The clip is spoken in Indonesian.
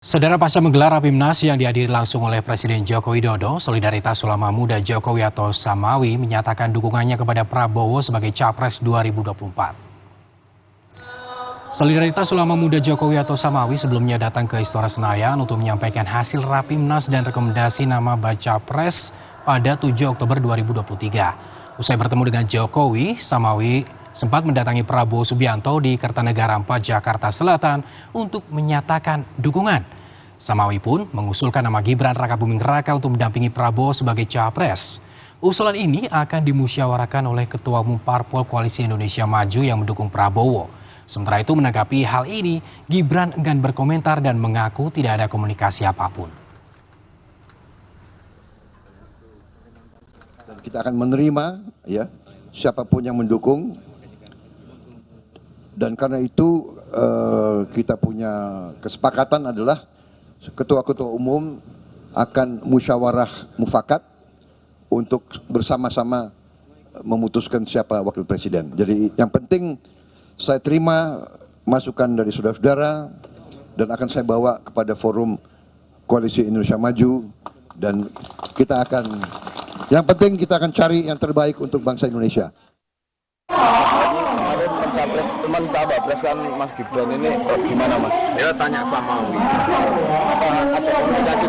Saudara pasca menggelar Rapimnas yang dihadiri langsung oleh Presiden Joko Widodo, Solidaritas Ulama Muda Jokowi atau Samawi menyatakan dukungannya kepada Prabowo sebagai Capres 2024. Solidaritas Ulama Muda Jokowi atau Samawi sebelumnya datang ke Istora Senayan untuk menyampaikan hasil Rapimnas dan rekomendasi nama baca pres pada 7 Oktober 2023. Usai bertemu dengan Jokowi, Samawi sempat mendatangi Prabowo Subianto di Kertanegara 4, Jakarta Selatan untuk menyatakan dukungan. Samawi pun mengusulkan nama Gibran Rakabuming Raka untuk mendampingi Prabowo sebagai capres. Usulan ini akan dimusyawarahkan oleh Ketua Umum Parpol Koalisi Indonesia Maju yang mendukung Prabowo. Sementara itu menanggapi hal ini, Gibran enggan berkomentar dan mengaku tidak ada komunikasi apapun. Dan kita akan menerima siapapun yang mendukung. Dan karena itu kita punya kesepakatan adalah ketua-ketua umum akan musyawarah mufakat untuk bersama-sama memutuskan siapa wakil presiden. Jadi yang penting saya terima masukan dari saudara-saudara dan akan saya bawa kepada forum Koalisi Indonesia Maju dan yang penting kita akan cari yang terbaik untuk bangsa Indonesia. Teman Cawapres kan Mas Gibran ini gimana Mas? Ya tanya sama Apa ada komunikasi